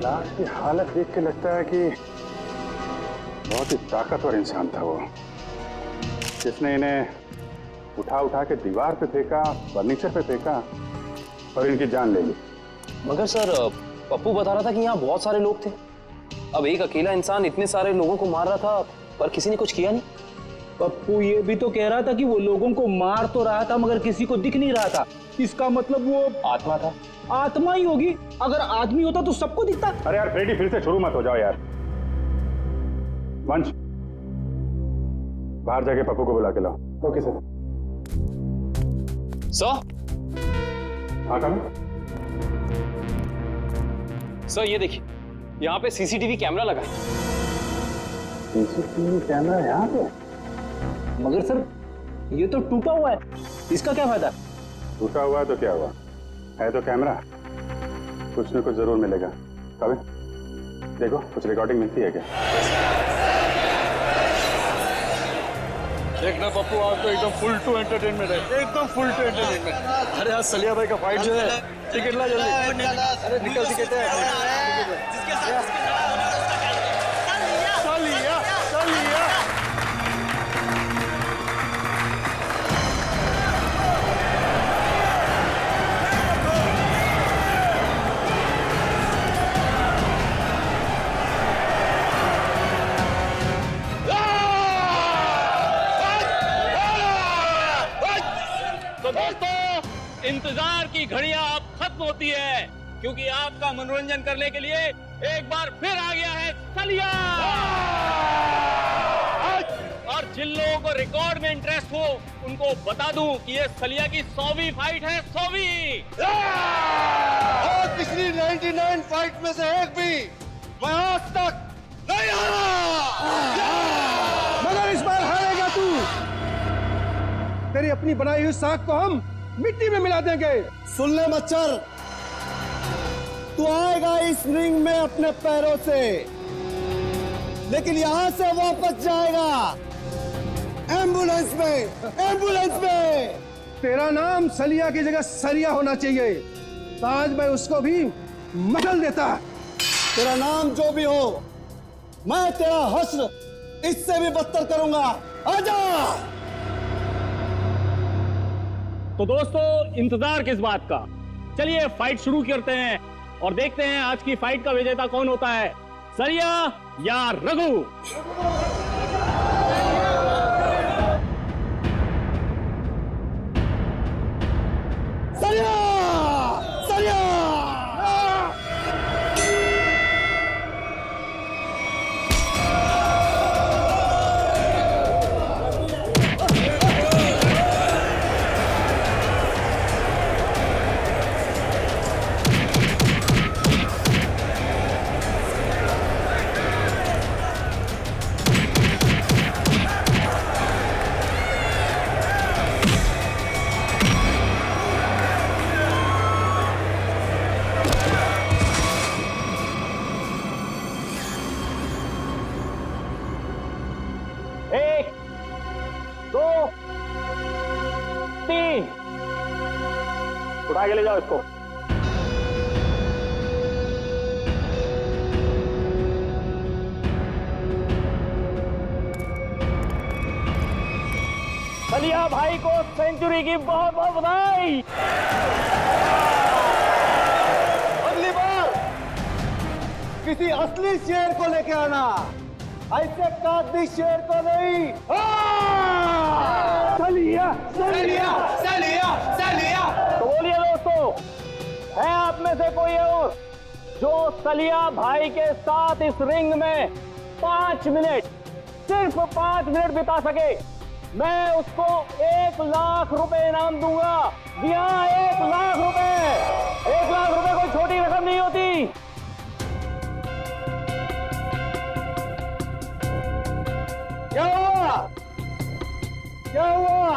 लाश की हालत देख के लगता है कि बहुत ही ताकतवर इंसान था वो, जिसने इन्हें उठा उठा के दीवार पे फेंका, फर्नीचर पे फेंका और इनकी जान ले ली। मगर सर, पप्पू बता रहा था कि यहाँ बहुत सारे लोग थे। अब एक अकेला इंसान इतने सारे लोगों को मार रहा था, पर किसी ने कुछ किया नहीं। पप्पू ये भी तो कह रहा था कि वो लोगों को मार तो रहा था मगर किसी को दिख नहीं रहा था। इसका मतलब वो आत्मा था। आत्मा ही होगी। अगर आदमी होता तो सबको दिखता। अरे यार फ्रेडी, फिर से शुरू मत हो जाओ यार। वंश, बाहर जाके पप्पू को बुला के लाओ। Okay sir. सर, हाँ सर ये देखिए, यहाँ पे सीसीटीवी कैमरा लगा है। सीसीटीवी कैमरा यहाँ पे? मगर सर ये तो टूटा हुआ है, इसका क्या फायदा? टूटा हुआ है तो क्या हुआ, है तो कैमरा, कुछ न कुछ जरूर मिलेगा। कभी देखो कुछ रिकॉर्डिंग मिलती है क्या? देखना पप्पू, आज तो एकदम फुल टू एंटरटेनमेंट है, एकदम फुल टू एंटरटेनमेंट। अरे आज सलिया भाई का फाइट जो है, टिकट ला जल्दी। अरे निकल टिकट है। सलिया, सलिया। तो दोस्तों, इंतजार की घड़ियां अब खत्म होती है, क्योंकि आपका मनोरंजन करने के लिए एक बार फिर आ गया है सलिया। और जिन लोगों को रिकॉर्ड में इंटरेस्ट हो, उनको बता दूं कि ये सलिया की 100वीं फाइट है, 100वीं। और पिछली 99 फाइट में से एक भी मैं आज तक नहीं हारा। मगर इस बार हारेगा तू। तेरी अपनी बनाई हुई साख को हम मिट्टी में मिला देंगे। सुन ले मच्छर, तू आएगा इस रिंग में अपने पैरों से, लेकिन यहां से वापस जाएगा एम्बुलेंस में, एम्बुलेंस में। तेरा नाम सलिया की जगह सरिया होना चाहिए, तो आज मैं उसको भी मचल देता। तेरा नाम जो भी हो, मैं तेरा हश्र इससे भी बदतर करूंगा। आजा। तो दोस्तों, इंतजार किस बात का, चलिए फाइट शुरू करते हैं और देखते हैं आज की फाइट का विजेता कौन होता है, सलिया या रघु। सलिया, सलिया। एक, दो, तीन, उठा के ले जाओ इसको। सलिया भाई को सेंचुरी की बहुत बहुत बधाई। अगली बार किसी असली शेर को लेके आना, ऐसे कादी शेर को नहीं। सलिया, सलिया, सलिया, सलिया। तो बोलिए दोस्तों, है आप में से कोई और जो सलिया भाई के साथ इस रिंग में 5 मिनट, सिर्फ 5 मिनट बिता सके? मैं उसको 1 लाख रुपए इनाम दूंगा। जी हाँ, 1 लाख रुपए। 1 लाख रुपए कोई छोटी रकम नहीं होती। क्या हुआ? क्या हुआ?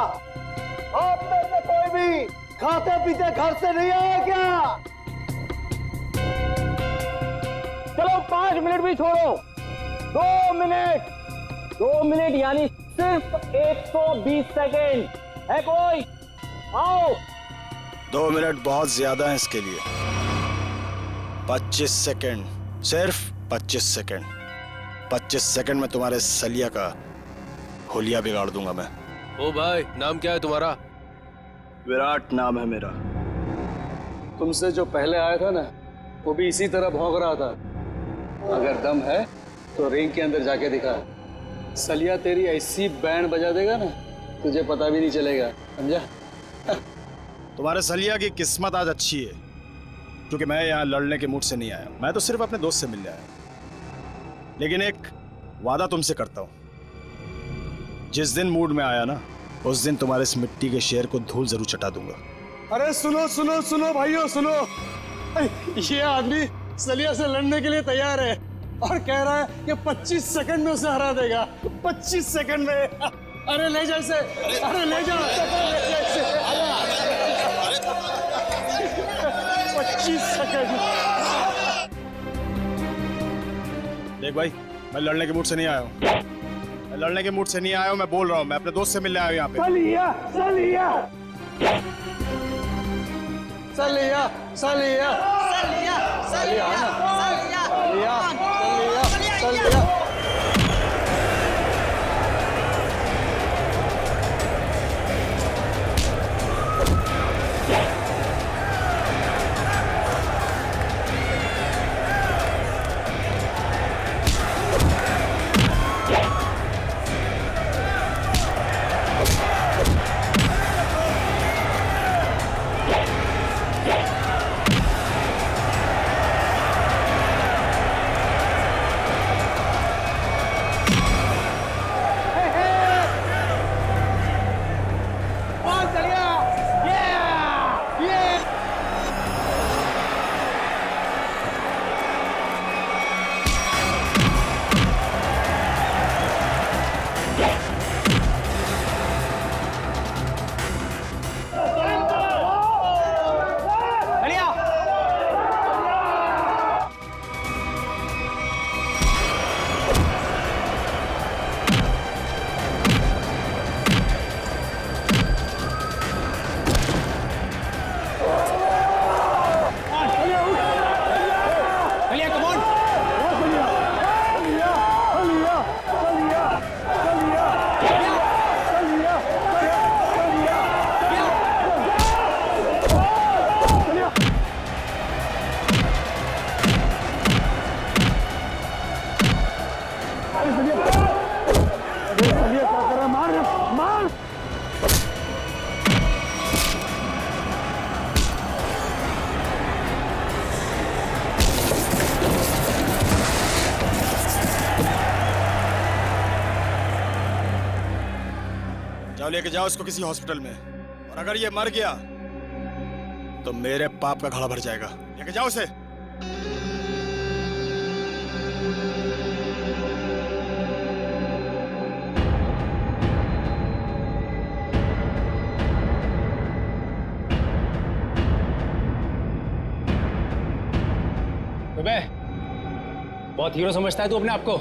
आप में से कोई भी खाते पीते घर से नहीं आया क्या? चलो 5 मिनट भी छोड़ो, 2 मिनट। 2 मिनट यानी सिर्फ 120 सेकेंड है कोई? आओ। 2 मिनट बहुत ज्यादा है इसके लिए। 25 सेकेंड सिर्फ 25 सेकंड। 25 सेकंड में तुम्हारे सलिया का होलिया बिगाड़ दूंगा मैं। ओ भाई, नाम क्या है तुम्हारा? विराट नाम है मेरा। तुमसे जो पहले आया था ना, वो भी इसी तरह भौंक रहा था। अगर दम है तो रिंग के अंदर जाके दिखा। सलिया तेरी ऐसी बैंड बजा देगा ना, तुझे पता भी नहीं चलेगा, समझा? तुम्हारे सलिया की किस्मत आज अच्छी है, क्योंकि मैं यहाँ लड़ने के मूड से नहीं आया। मैं तो सिर्फ अपने दोस्त से मिलने आया। लेकिन एक वादा तुमसे करता हूँ, जिस दिन मूड में आया ना, उस दिन तुम्हारे इस मिट्टी के शेर को धूल जरूर चटा दूंगा। अरे सुनो सुनो सुनो भाइयों सुनो, ये आदमी सलिया से लड़ने के लिए तैयार है और कह रहा है कि 25 सेकंड में उसे हरा देगा। 25 सेकंड में। अरे ले जा इसे, अरे ले जा, 25 सेकंड। देख भाई, मैं लड़ने के मूड से नहीं आया हूँ। मैं लड़ने के मूड से नहीं आया हूँ, मैं बोल रहा हूँ। मैं अपने दोस्त से मिलने आया हूँ यहाँ पे। सलिया सलिया सलिया सलिया सलिया सलिया सलिया सलिया। जाओ, लेके जाओ इसको किसी हॉस्पिटल में, और अगर ये मर गया तो मेरे पाप का घड़ा भर जाएगा। लेके जाओ इसे। बहुत हीरो समझता है तू अपने आप को।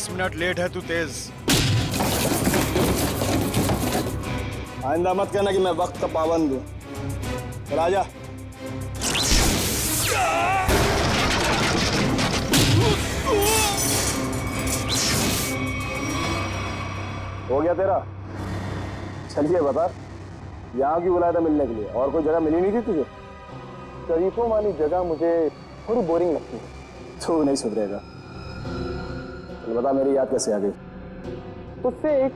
मिनट लेट है तू तेज। आइंदा मत कहना कि मैं वक्त का पाबंद हूं। चल आजा। हो गया तेरा? चलिए बता, यहाँ की बुलाया था मिलने के लिए, और कोई जगह मिली नहीं थी तुझे? शरीफों वाली जगह मुझे थोड़ी बोरिंग लगती है। तू नहीं सुधरेगा। बता मेरी याद कैसे आ गई? तुझसे एक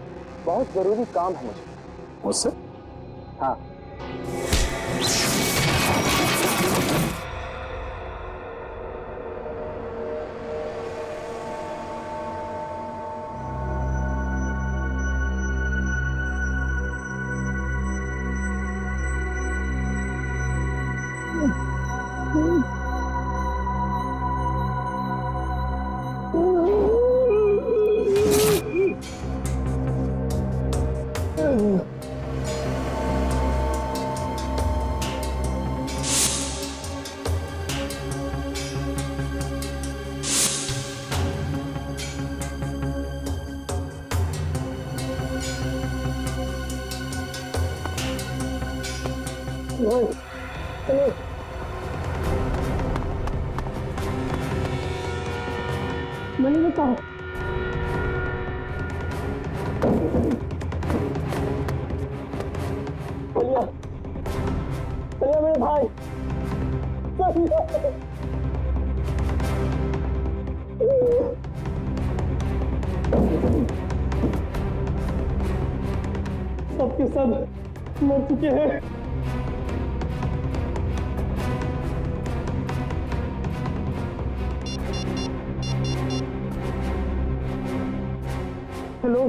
बहुत जरूरी काम है मुझे। मुझसे? हाँ। नहीं बताओ। सलिया, सलिया मेरे भाई, सलिया। सब के सब मर चुके हैं। Hello,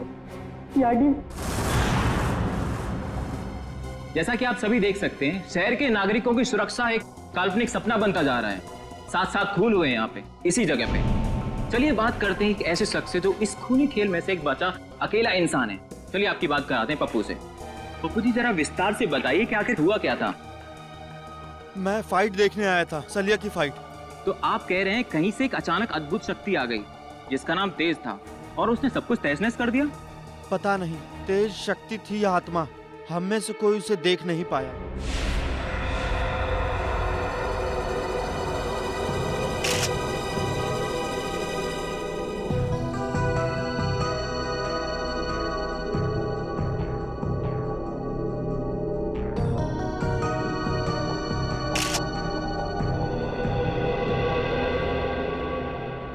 CID. जैसा कि आप सभी देख सकते हैं, शहर के नागरिकों की सुरक्षा एक काल्पनिक सपना बनता जा रहा है। साथ साथ खून हुए यहाँ पे, इसी जगह पे। चलिए बात करते हैं एक ऐसे शख्स से जो इस खूनी खेल में से एक बचा अकेला इंसान है। चलिए आपकी बात कराते हैं पप्पू से। पप्पू जी, जरा विस्तार से बताइए कि आखिर हुआ क्या था। मैं फाइट देखने आया था, सलिया की फाइट। तो आप कह रहे हैं कहीं से एक अचानक अद्भुत शक्ति आ गई जिसका नाम तेज था और उसने सब कुछ तहस नहस कर दिया? पता नहीं तेज शक्ति थी या आत्मा, हम में से कोई उसे देख नहीं पाया।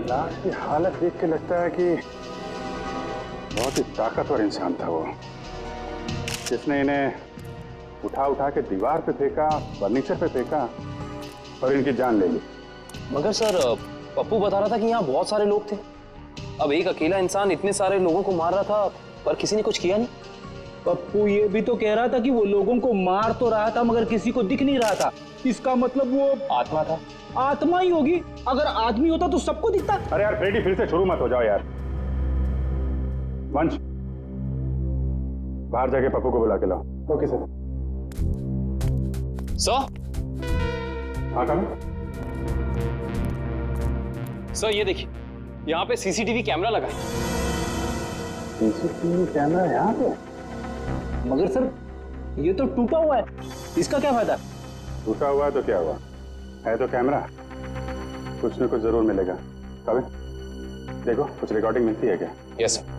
लाश की हालत देख के लगता है कि बहुत ही ताकतवर इंसान था वो, जिसने इन्हें उठा उठा के दीवार पे फेंका, फर्नीचर पे फेंका और इनकी जान ले ली। मगर सर, पप्पू बता रहा था कि यहाँ बहुत सारे लोग थे। अब एक अकेला इंसान इतने सारे लोगों को मार रहा था पर किसी ने कुछ किया नहीं। पप्पू ये भी तो कह रहा था कि वो लोगों को मार तो रहा था मगर किसी को दिख नहीं रहा था। इसका मतलब वो आत्मा था। आत्मा ही होगी। अगर आदमी होता तो सबको दिखता। अरे यार फ्रेडी, फिर से शुरू मत हो जाओ यार। वंश, बाहर जाके पप्पू को बुला के लाओ। Okay sir. हाँ कम। सर ये देखिए, यहाँ पे सीसीटीवी कैमरा लगा है। सीसीटीवी कैमरा यहाँ पे? मगर सर ये तो टूटा हुआ है, इसका क्या फायदा? टूटा हुआ है तो क्या हुआ, है तो कैमरा, कुछ न कुछ जरूर मिलेगा। कभी देखो कुछ रिकॉर्डिंग मिलती है क्या? Yes sir.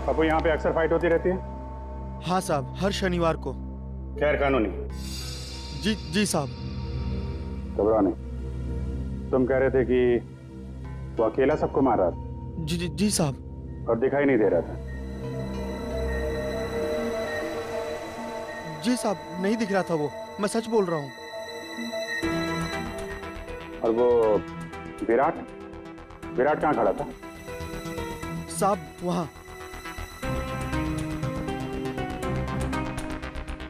पप्पू, यहाँ पे अक्सर फाइट होती रहती है? हाँ साहब, हर शनिवार को। खैर कानूनी? जी जी साहब। घबराओ नहीं। तुम कह रहे थे कि वो अकेला सबको मार रहा था? जी जी जी साहब। और दिखाई नहीं दे रहा था? जी साहब, नहीं दिख रहा था वो, मैं सच बोल रहा हूँ। और वो विराट, विराट कहाँ खड़ा था? साहब वहाँ।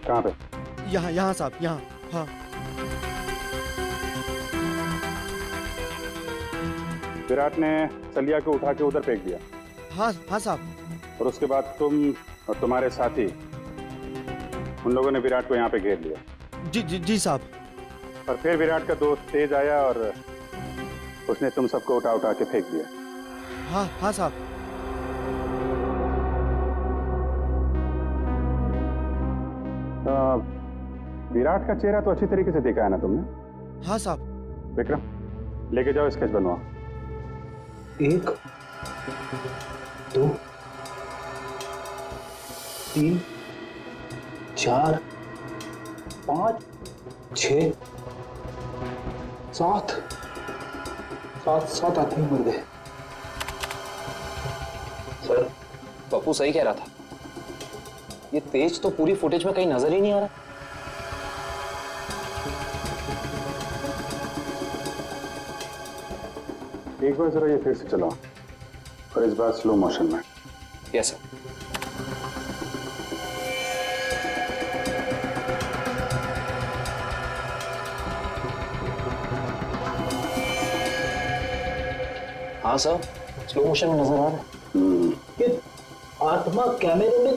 कहाँ पे? यहाँ यहाँ साहब, यहाँ। हाँ विराट ने सलिया को उठा के उधर फेंक दिया? हाँ हाँ साहब। और उसके बाद तुम और तुम्हारे साथी, उन लोगों ने विराट को यहाँ पे घेर लिया? जी जी जी साहब। और फिर विराट का दोस्त तेज आया और उसने तुम सबको उठा उठा के फेंक दिया? हाँ हाँ साहब। विराट का चेहरा तो अच्छी तरीके से देखा है ना तुमने? हाँ साहब। विक्रम, लेके जाओ, स्केच बनवाओ। 1 2 3 4 5 6 7 7 आदमी मर गए। सर, पप्पू सही कह रहा था। ये तेज तो पूरी फुटेज में कहीं नजर ही नहीं आ रहा। एक बार जरा ये फिर से चलाओ, और इस बार स्लो मोशन में। Yes sir. हाँ सर, स्लो मोशन में नजर आ रहा है। ये आत्मा कैमरे में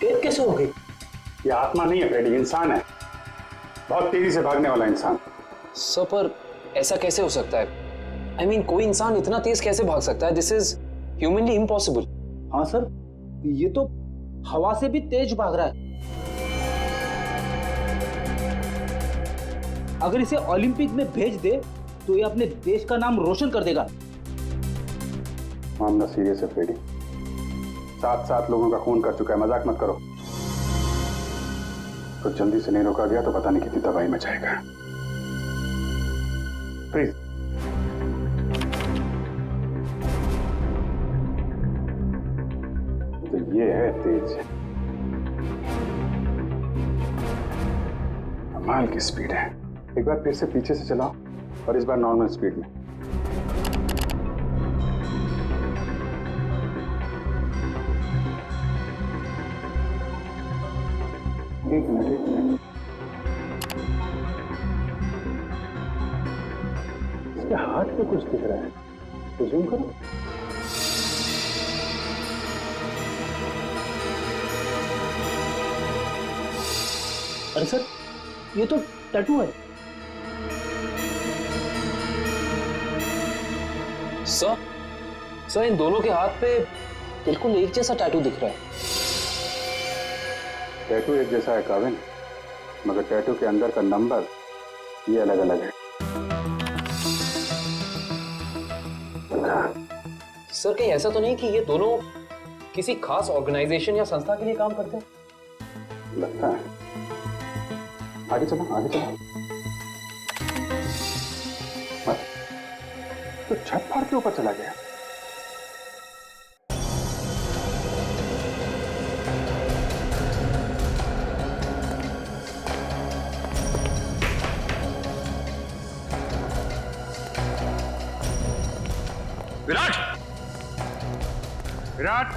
कैद कैसे हो गई? ये आत्मा नहीं है फ्रेडी, इंसान है, बहुत तेजी से भागने वाला इंसान। सर पर ऐसा कैसे हो सकता है? I mean, कोई इंसान इतना तेज कैसे भाग सकता है? This is humanly impossible. हाँ सर, ये तो हवा से भी तेज भाग रहा है। अगर इसे ओलंपिक में भेज दे तो ये अपने देश का नाम रोशन कर देगा। मामला सीरियस है फ्रेडी, 7 लोगों का खून कर चुका है, मजाक मत करो। तो जल्दी से नहीं रोका गया तो पता नहीं कितनी तबाही मचाएगा। प्लीज तो ये है तेज, कमाल की स्पीड है। एक बार फिर से पीछे से चलाओ और इस बार नॉर्मल स्पीड में। एक मिनट, इसके हाथ पे कुछ दिख रहा है, तो जूम करो। अरे सर, ये तो टैटू है। सर इन दोनों के हाथ पे बिल्कुल एक जैसा टैटू दिख रहा है। टैटू एक जैसा है काविन, मगर टैटू के अंदर का नंबर ये अलग अलग है। सर कहीं ऐसा तो नहीं कि ये दोनों किसी खास ऑर्गेनाइजेशन या संस्था के लिए काम करते हैं? लगता है। आगे चलो, आगे चलो। मत। तो छत फाड़ के ऊपर चला गया। विराट, विराट,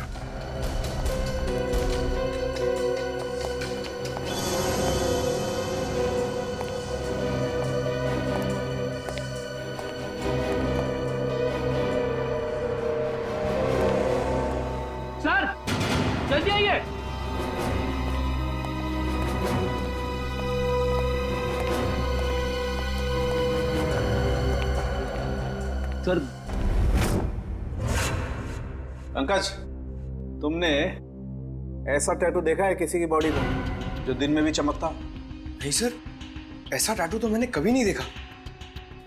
सर जल्दी आइए। सर पंकज, तुमने ऐसा टैटू देखा है किसी की बॉडी पर जो दिन में भी चमकता? नहीं सर, ऐसा टैटू तो मैंने कभी नहीं देखा।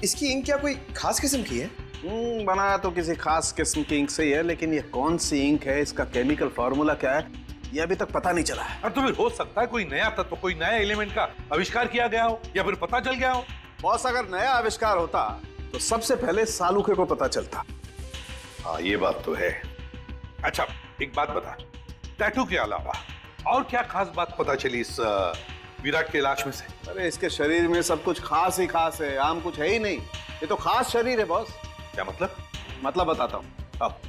इसकी इंक क्या कोई खास किस्म की है? बनाया तो किसी खास किस्म की इंक से ही है, लेकिन ये कौन सी इंक है, इसका केमिकल फॉर्मूला क्या है, ये अभी तक पता नहीं चला है। और तो फिर हो सकता है कोई नया तत्व, कोई नया एलिमेंट का आविष्कार किया गया हो या फिर पता चल गया हो। बॉस, अगर नया आविष्कार होता तो सबसे पहले सालूखे को पता चलता। हाँ, ये बात तो है। अच्छा, एक बात बता, टैटू के अलावा और क्या खास बात पता चली इस विराट के लाश में से? अरे इसके शरीर में सब कुछ खास ही खास है, आम कुछ है ही नहीं। ये तो खास शरीर है बॉस। क्या मतलब? मतलब बताता हूँ। अब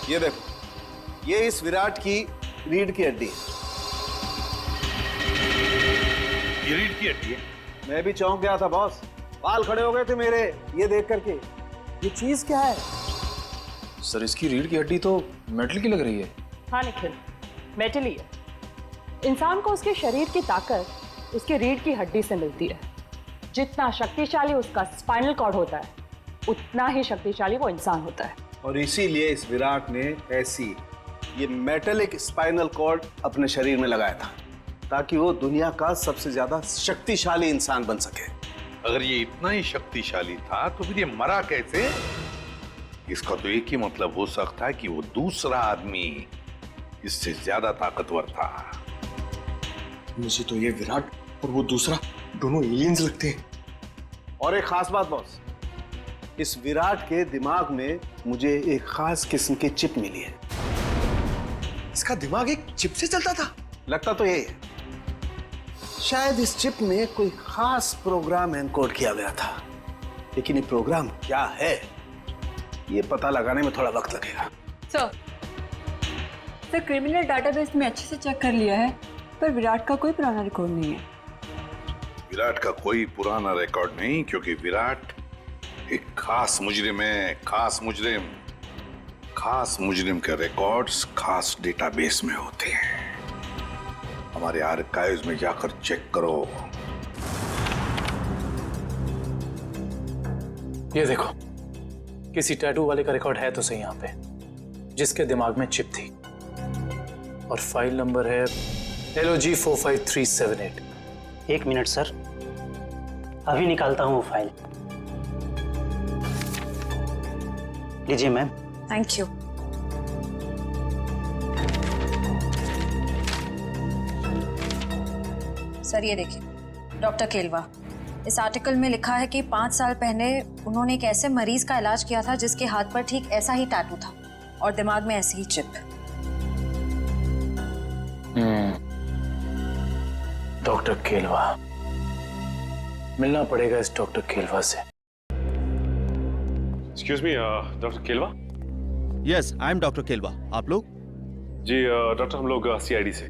ये देखो, ये इस विराट की रीढ़ की हड्डी है। ये रीढ़ की हड्डी है? मैं भी चौंक गया था बॉस, बाल खड़े हो गए थे मेरे ये देख करके। ये चीज क्या है? सर इसकी रीढ़ की हड्डी तो मेटल की लग रही है। हाँ निखिल, मेटल ही है। इंसान को उसके शरीर की ताकत उसके रीढ़ की हड्डी से मिलती है। जितना शक्तिशाली उसका स्पाइनल कॉर्ड होता है, उतना ही शक्तिशाली वो इंसान होता है। और इसीलिए इस विराट ने ऐसी ये मेटलिक स्पाइनल कॉर्ड अपने शरीर में लगाया था, ताकि वो दुनिया का सबसे ज्यादा शक्तिशाली इंसान बन सके। अगर ये इतना ही शक्तिशाली था तो फिर ये मरा कैसे? इसका तो एक ही मतलब हो सकता है कि वो दूसरा आदमी इससे ज्यादा ताकतवर था। मुझे तो ये विराट और वो दूसरा दोनों एलियंस लगते हैं। और एक खास बात बॉस, इस विराट के दिमाग में मुझे एक खास किस्म की चिप मिली है। इसका दिमाग एक चिप से चलता था? लगता तो यही है। शायद इस चिप में कोई खास प्रोग्राम एनकोड किया गया था, लेकिन ये प्रोग्राम क्या है ये पता लगाने में थोड़ा वक्त लगेगा। सर क्रिमिनल डाटाबेस में अच्छे से चेक कर लिया है, पर विराट का कोई पुराना रिकॉर्ड नहीं है। विराट का कोई पुराना रिकॉर्ड नहीं, क्योंकि विराट एक खास मुजरिम है, खास मुजरिम। खास मुजरिम के रिकॉर्ड्स खास डेटाबेस में होते हैं। हमारे आर्काइव्स में जाकर चेक करो। ये देखो, किसी टैटू वाले का रिकॉर्ड है तो सही यहाँ पे, जिसके दिमाग में चिप थी, और फाइल नंबर है LOG 45378। 1 मिनट सर, अभी निकालता हूँ वो फाइल। लीजिए मैम। Thank you. सर ये देखिए, डॉक्टर केलवा, इस आर्टिकल में लिखा है कि 5 साल पहले उन्होंने एक ऐसे मरीज का इलाज किया था जिसके हाथ पर ठीक ऐसा ही टैटू था और दिमाग में ऐसी ही चिप। डॉक्टर केलवा, मिलना पड़ेगा इस डॉक्टर केलवा से। Excuse me, doctor Kelwa. Yes, I am doctor Kelwa. आप लोग? जी डॉक्टर, हम लोग CID से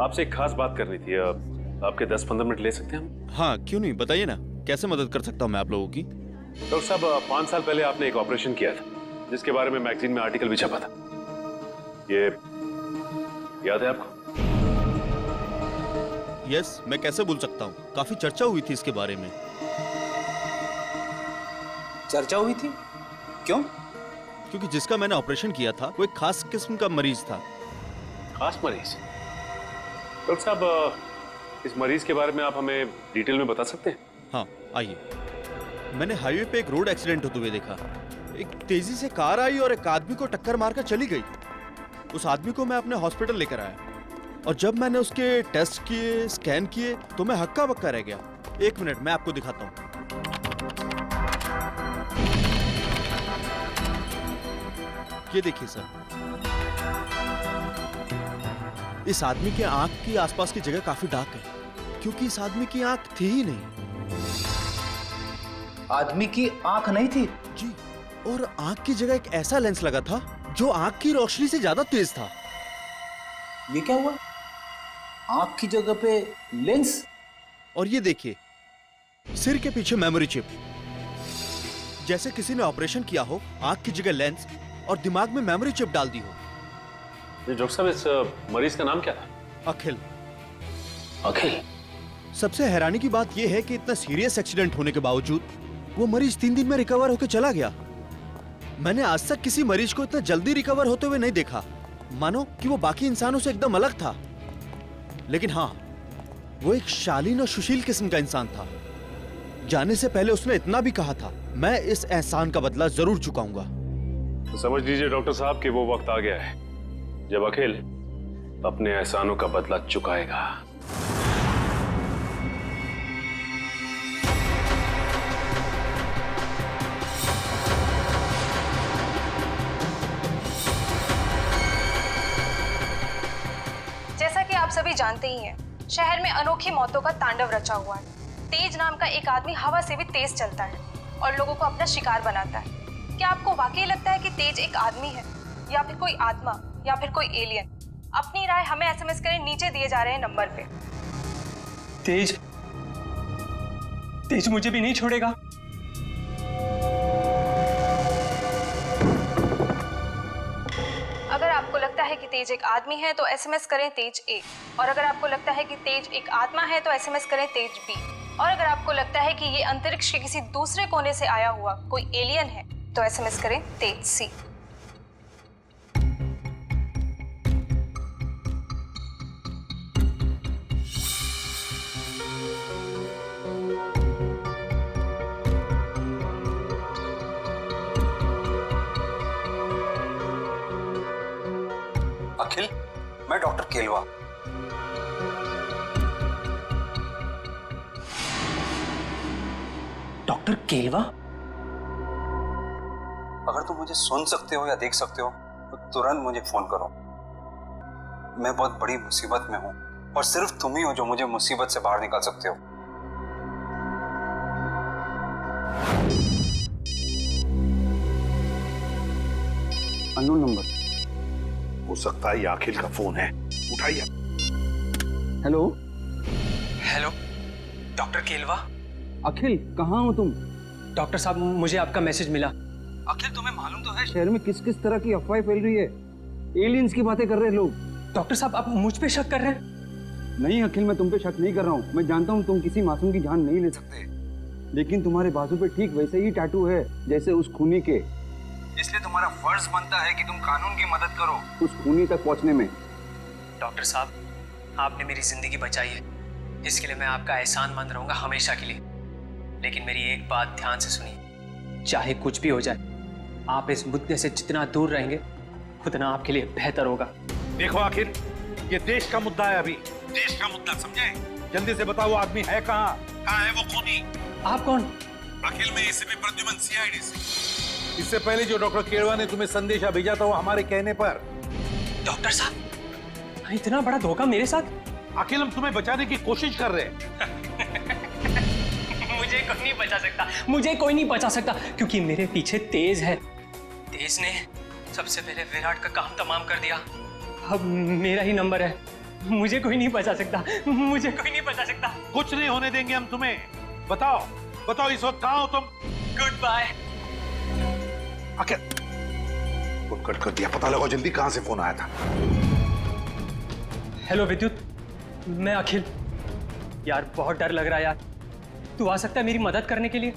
आपसे एक खास बात करनी थी। आपके 10-15 मिनट ले सकते हैं हम? हाँ, क्यों नहीं, बताइए ना, कैसे मदद कर सकता हूँ मैं आप लोगों की? डॉक्टर साहब, 5 साल पहले आपने एक ऑपरेशन किया था जिसके बारे में मैगजीन में आर्टिकल भी छपा था। ये याद है आपको? यस, मैं कैसे भूल सकता हूँ, काफी चर्चा हुई थी इसके बारे में। चर्चा हुई थी? क्यों? क्योंकि जिसका मैंने ऑपरेशन किया था वो एक खास किस्म का मरीज था। खास मरीज? डॉक्टर साहब, इस मरीज के बारे में आप हमें डिटेल में बता सकते हैं? हाँ, आइए। मैंने हाईवे पे एक रोड एक्सीडेंट होते हुए देखा। एक तेजी से कार आई और एक आदमी को टक्कर मारकर चली गई। उस आदमी को मैं अपने हॉस्पिटल लेकर आया, और जब मैंने उसके टेस्ट किए, स्कैन किए, तो मैं हक्का बक्का रह गया। 1 मिनट, मैं आपको दिखाता हूँ। ये देखिए सर, इस आदमी के आंख की आसपास की जगह काफी डार्क है, क्योंकि इस आदमी की आंख थी ही नहीं। आदमी की आंख नहीं थी? जी, और आंख की जगह एक ऐसा लेंस लगा था जो आंख की रोशनी से ज्यादा तेज था। ये क्या हुआ? आंख की जगह पे लेंस? और ये देखिए, सिर के पीछे मेमोरी चिप। जैसे किसी ने ऑपरेशन किया हो, आंख की जगह लेंस और दिमाग में मेमोरी चिप डाल दी हो। डॉक्टर साहब, इस मरीज का नाम क्या था? अखिल। अखिल? सबसे हैरानी की बात यह है कि इतना सीरियस एक्सीडेंट होने के बावजूद वो मरीज 3 दिन में रिकवर होकर चला गया। मैंने आज तक किसी मरीज को इतना जल्दी रिकवर होते हुए नहीं देखा, मानो कि वो बाकी इंसानों से एकदम अलग था। लेकिन हाँ, वो एक शालीन और सुशील किस्म का इंसान था। जाने से पहले उसने इतना भी कहा था, मैं इस एहसान का बदला जरूर चुकाऊंगा। तो समझ लीजिए डॉक्टर साहब कि वो वक्त आ गया है जब अखिल अपने एहसानों का बदला चुकाएगा। जैसा कि आप सभी जानते ही हैं, शहर में अनोखी मौतों का तांडव रचा हुआ है। तेज नाम का एक आदमी हवा से भी तेज चलता है और लोगों को अपना शिकार बनाता है। क्या आपको वाकई लगता है कि तेज एक आदमी है, या फिर कोई आत्मा, या फिर कोई एलियन? अपनी राय हमें SMS करें नीचे दिए जा रहे हैं नंबर पे। तेज मुझे भी नहीं छोड़ेगा। अगर आपको लगता है कि तेज एक आदमी है तो SMS करें तेज A, और अगर आपको लगता है कि तेज एक आत्मा है तो SMS करें तेज B, और अगर आपको लगता है कि ये अंतरिक्ष के किसी दूसरे कोने से आया हुआ कोई एलियन है तो SMS करें तेज C। अखिल, मैं डॉक्टर केलवा। डॉक्टर केलवा? अगर तुम मुझे सुन सकते हो या देख सकते हो तो तुरंत मुझे फोन करो। मैं बहुत बड़ी मुसीबत में हूं और सिर्फ तुम ही हो जो मुझे मुसीबत से बाहर निकाल सकते हो। Unknown number. हो सकता है ये अखिल का फोन है, उठाइए। Hello. Hello, doctor Kelwa? Akhil, कहाँ हो तुम? डॉक्टर साहब, मुझे आपका मैसेज मिला। अखिल, तुम्हें मालूम तो है शहर में किस किस तरह की अफवाहें फैल रही है। एलियंस की बातें कर रहे हैं लोग। डॉक्टर साहब, आप मुझ पे शक कर रहे हैं? नहीं अखिल, मैं तुम पे शक नहीं कर रहा हूँ। मैं जानता हूँ तुम किसी मासूम की जान नहीं ले सकते, लेकिन तुम्हारे बाजू पे ठीक वैसे ही टैटू है जैसे उस खूनी के। इसलिए तुम्हारा फर्ज बनता है कि तुम कानून की मदद करो उस खूनी तक पहुँचने में। डॉक्टर साहब, आपने मेरी जिंदगी बचाई है, इसके लिए मैं आपका एहसानमंद रहूंगा हमेशा के लिए। लेकिन मेरी एक बात ध्यान से सुनिए, चाहे कुछ भी हो जाए, आप इस मुद्दे से जितना दूर रहेंगे उतना आपके लिए बेहतर होगा। देखो आखिर ये देश का मुद्दा है, अभी देश का मुद्दा, समझे? जल्दी से बताओ, आदमी है कहाँ है वो खूनी? आप कौन? अखिल में एसीपी प्रद्युमन, सीआईडी से। इससे पहले जो डॉक्टर केरवा ने तुम्हें संदेशा भेजा था वो हमारे कहने पर। डॉक्टर साहब, इतना बड़ा धोखा मेरे साथ? अखिल, हम तुम्हें बचाने की कोशिश कर रहे हैं। मुझे कोई नहीं बचा सकता, मुझे कोई नहीं बचा सकता, क्योंकि मेरे पीछे तेज है। तेज ने सबसे पहले विराट का काम तमाम कर दिया। अब मेरा ही नंबर है। मुझे कोई नहीं बचा सकता, मुझे कोई नहीं बचा सकता। कुछ नहीं होने देंगे हम तुम्हें। बताओ बताओ, इस वक्त कहाँ हो तुम? Goodbye. Akhil, phone cut कर दिया। पता लगाओ जल्दी कहाँ से फोन आया था। हेलो विद्युत, मैं अखिल। यार बहुत डर लग रहा है यार, तू आ सकता है मेरी मदद करने के लिए?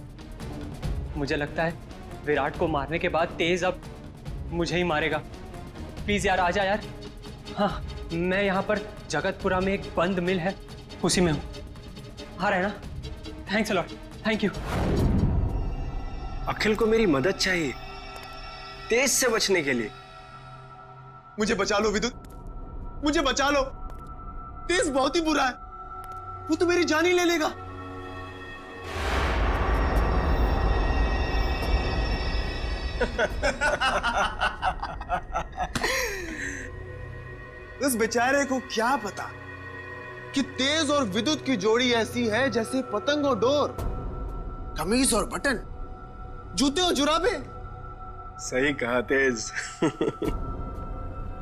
मुझे लगता है विराट को मारने के बाद तेज अब मुझे ही मारेगा। प्लीज यार, आ जा यार। हाँ, मैं यहाँ पर जगतपुरा में एक बंद मिल है, उसी में हूँ। आ रहा है ना? Thanks a lot, thank you. Akhil को मेरी मदद चाहिए तेज से बचने के लिए। मुझे बचा लो विद्युत, मुझे बचा लो। तेज बहुत ही बुरा है, वो तो मेरी जान ही ले लेगा। उस बेचारे को क्या पता कि तेज और विद्युत की जोड़ी ऐसी है जैसे पतंग और डोर, कमीज और बटन, जूते और जुराबे। सही कहा तेज।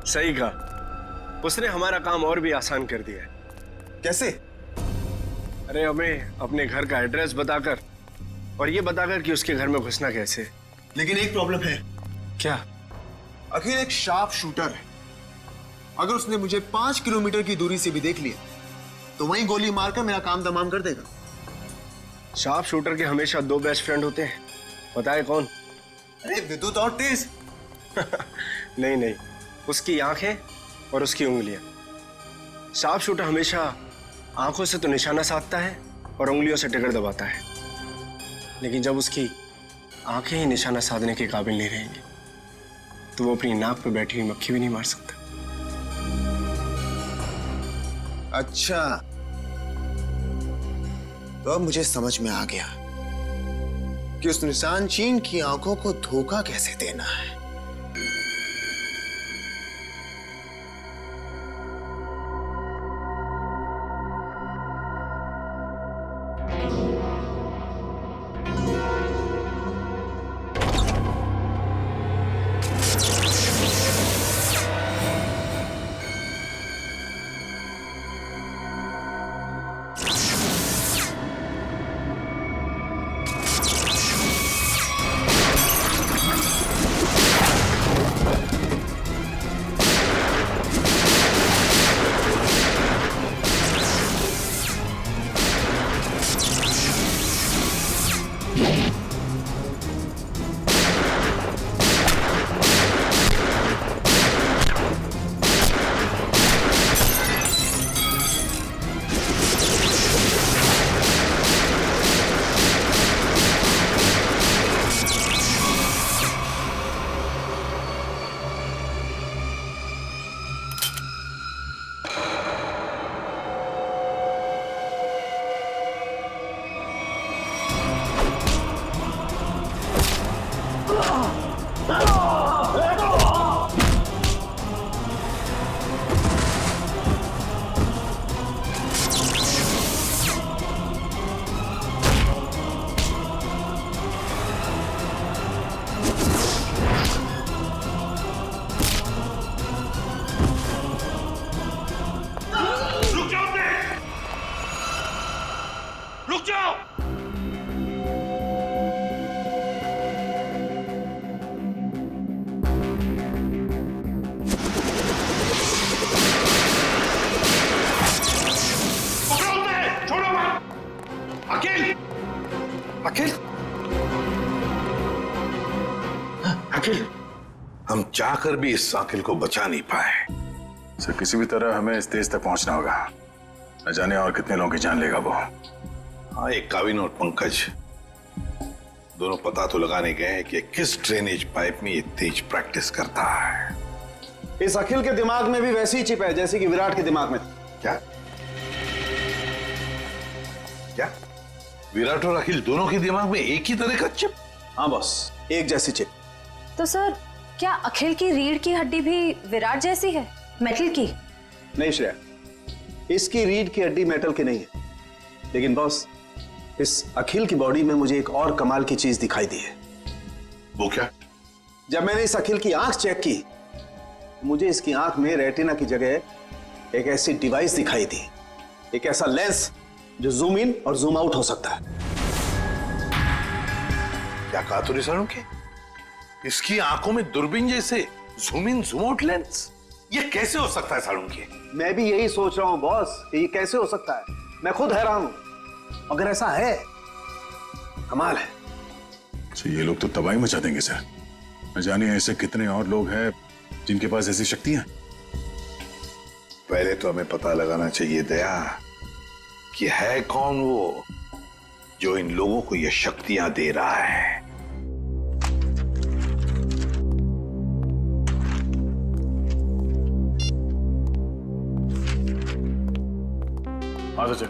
सही कहा, उसने हमारा काम और भी आसान कर दिया है। कैसे? अरे हमें अपने घर का एड्रेस बताकर और ये बताकर कि उसके घर में घुसना कैसे। लेकिन एक प्रॉब्लम है। क्या? अखिल एक शार्प शूटर है। अगर उसने मुझे 5 किलोमीटर की दूरी से भी देख लिया तो वहीं गोली मारकर मेरा काम तमाम कर देगा। शार्प शूटर के हमेशा 2 बेस्ट फ्रेंड होते हैं, पता है कौन? अरे विद्युत और तेज। नहीं नहीं, उसकी आंखें और उसकी उंगलियां। शार्प शूटर हमेशा आंखों से तो निशाना साधता है और उंगलियों से ट्रिगर दबाता है, लेकिन जब उसकी आंखें ही निशाना साधने के काबिल नहीं रहेंगी तो वो अपनी नाक पे बैठी हुई मक्खी भी नहीं मार सकता। अच्छा, तो अब मुझे समझ में आ गया कि उस निशान चीन की आंखों को धोखा कैसे देना है। अखिल, हम चाहकर भी इस अखिल को बचा नहीं पाए। सर किसी भी तरह हमें इस देश तक पहुंचना होगा। न जाने और कितने लोगों की जान लेगा वो। हाँ, एक काविन और पंकज दोनों पता तो लगाने गए हैं कि किस ड्रेनेज पाइप में ये तेज प्रैक्टिस करता है। इस अखिल के दिमाग में भी वैसी ही चिप है जैसे कि विराट के दिमाग में। क्या क्या विराट और अखिल दोनों के दिमाग में एक ही तरह का चिप? हाँ बॉस, एक जैसी चिप। तो सर, क्या अखिल की रीढ़ की हड्डी भी विराट जैसी है, मेटल की? नहीं श्रेया, इसकी रीढ़ की हड्डी मेटल की नहीं है, लेकिन बॉस इस अखिल की बॉडी में मुझे एक और कमाल की चीज दिखाई दी है। वो क्या? जब मैंने इस अखिल की आंख चेक की, मुझे इसकी आंख में रेटिना की जगह एक ऐसी डिवाइस दिखाई दी, एक ऐसा लेंस जो जूम इन और जूम आउट हो सकता है। क्या कहा तूने सालुंखे? इसकी आंखों में दूरबीन जैसे zoom in zoom out lens? ये कैसे हो सकता है सालुंखे? मैं भी यही सोच रहा हूं बॉस, ये कैसे हो सकता है। मैं खुद हैरान हूं। अगर ऐसा है, कमाल है। तो ये लोग तो तबाही मचा देंगे सर। न जाने ऐसे कितने और लोग हैं जिनके पास ऐसी शक्तियां। पहले तो हमें पता लगाना चाहिए दया कि है कौन वो जो इन लोगों को ये शक्तियां दे रहा है। हाँ सर,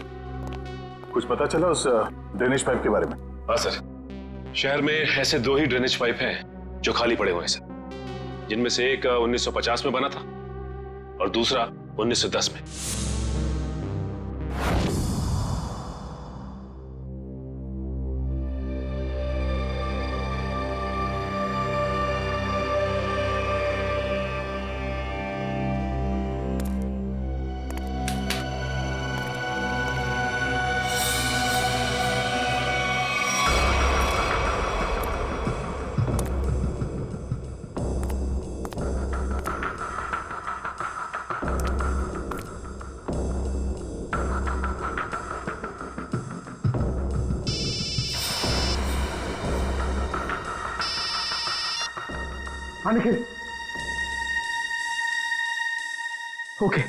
कुछ पता चला उस ड्रेनेज पाइप के बारे में? हाँ सर, शहर में ऐसे 2 ही ड्रेनेज पाइप हैं जो खाली पड़े हुए हैं सर, जिनमें से एक 1950 में बना था और दूसरा 1910 में। हाँ निखिल, ओके।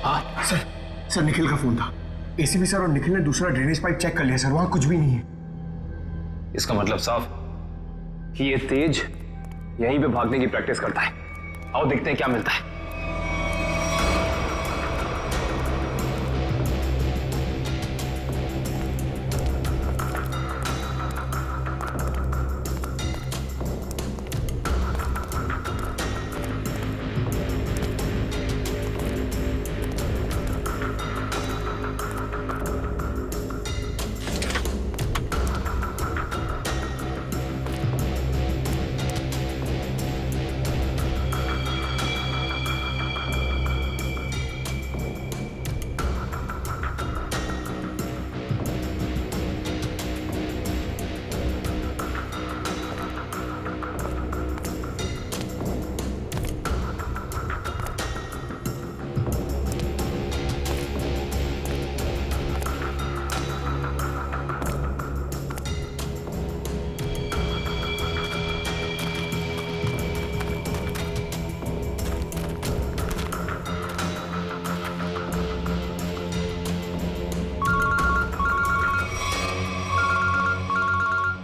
हाँ सर निखिल का फोन था। एसीपी सर और निखिल ने दूसरा ड्रेनेज पाइप चेक कर लिया सर, वहां कुछ भी नहीं है। इसका मतलब साफ कि ये तेज यहीं पे भागने की प्रैक्टिस करता है। आओ देखते हैं क्या मिलता है।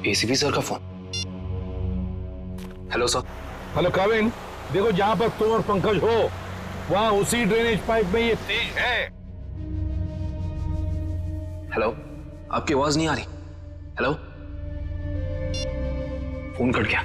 एसीपी सर का फोन। Hello sir. हेलो काविन, देखो जहां पर तुम और पंकज हो वहां उसी ड्रेनेज पाइप में ये तेज है। हेलो, आपकी आवाज नहीं आ रही। हेलो, फोन कट गया।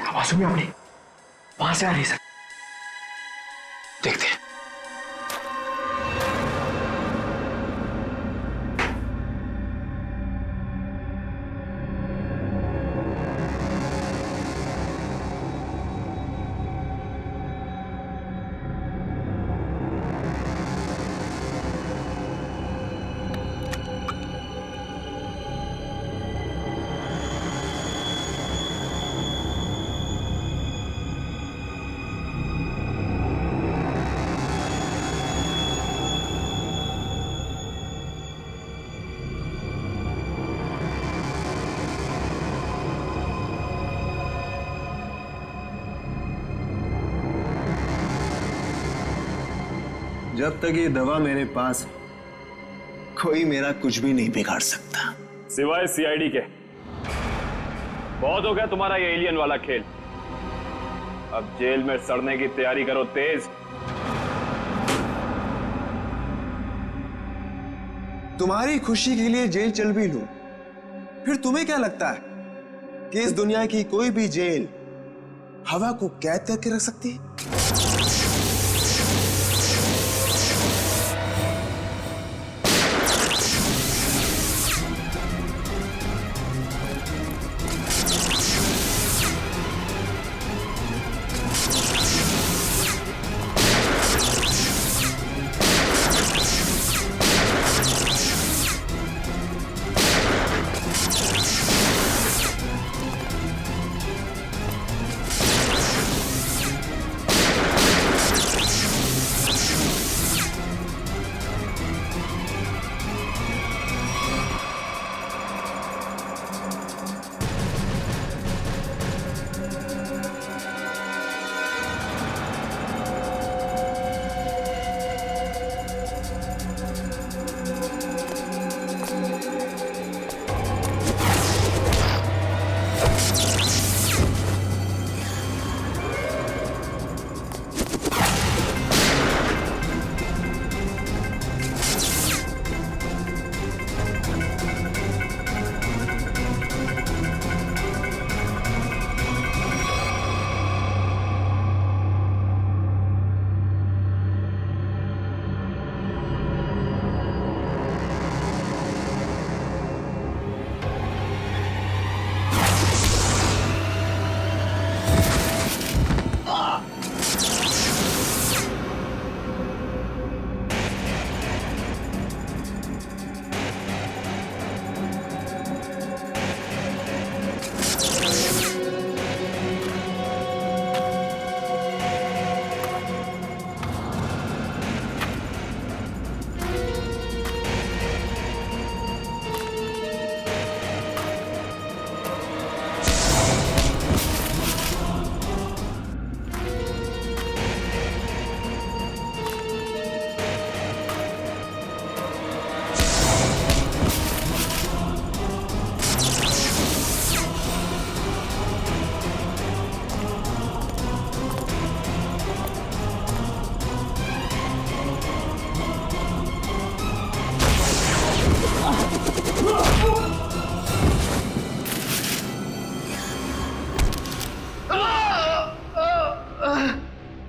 आवाज सुनी आपने? वहां से आ रही सर। देखते हैं। जब तक ये दवा मेरे पास है, कोई मेरा कुछ भी नहीं बिगाड़ सकता। सिवाय सीआईडी के। बहुत हो गया तुम्हारा ये एलियन वाला खेल। अब जेल में सड़ने की तैयारी करो तेज। तुम्हारी खुशी के लिए जेल चल भी लूं, फिर तुम्हें क्या लगता है कि इस दुनिया की कोई भी जेल हवा को कैद करके रख सकती है?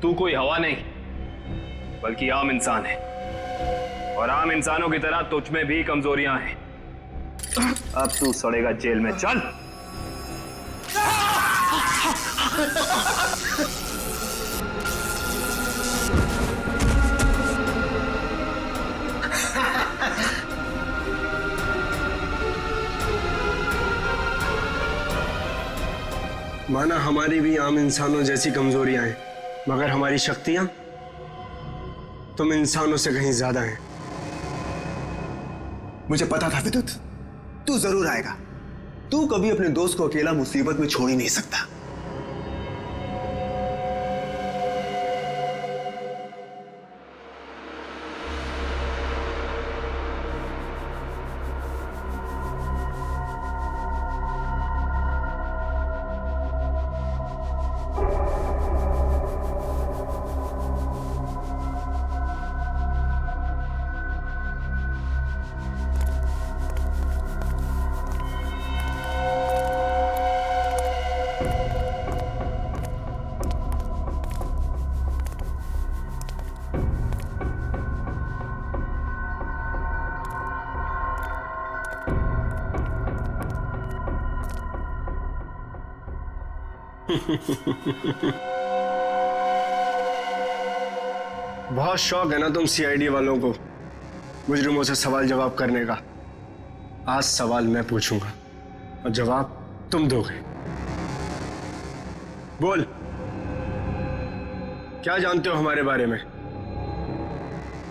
तू कोई हवा नहीं बल्कि आम इंसान है, और आम इंसानों की तरह तुझ में भी कमजोरियां हैं। अब तू सड़ेगा जेल में। चल। माना हमारी भी आम इंसानों जैसी कमजोरियां हैं, मगर हमारी शक्तियां तुम इंसानों से कहीं ज्यादा हैं। मुझे पता था विद्युत, तू जरूर आएगा। तू कभी अपने दोस्त को अकेला मुसीबत में छोड़ ही नहीं सकता। बहुत शौक है ना तुम सीआईडी वालों को मुजरिमों से सवाल जवाब करने का। आज सवाल मैं पूछूंगा और जवाब तुम दोगे। बोल, क्या जानते हो हमारे बारे में?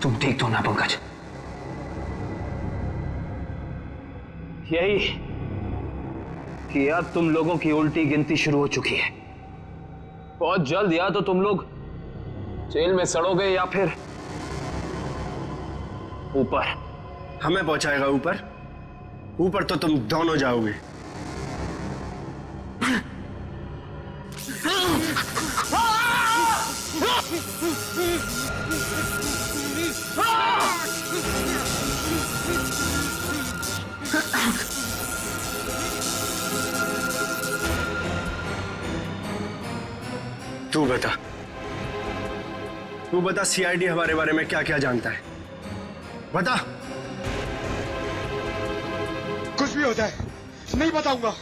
तुम ठीक तो ना पंकज? यही कि अब तुम लोगों की उल्टी गिनती शुरू हो चुकी है। बहुत जल्द या तो तुम लोग जेल में सड़ोगे या फिर ऊपर। हमें पहुंचाएगा ऊपर? ऊपर तो तुम दोनों जाओगे। तू बता सीआईडी हमारे बारे में क्या क्या जानता है? बता। कुछ भी होता है नहीं बताऊंगा।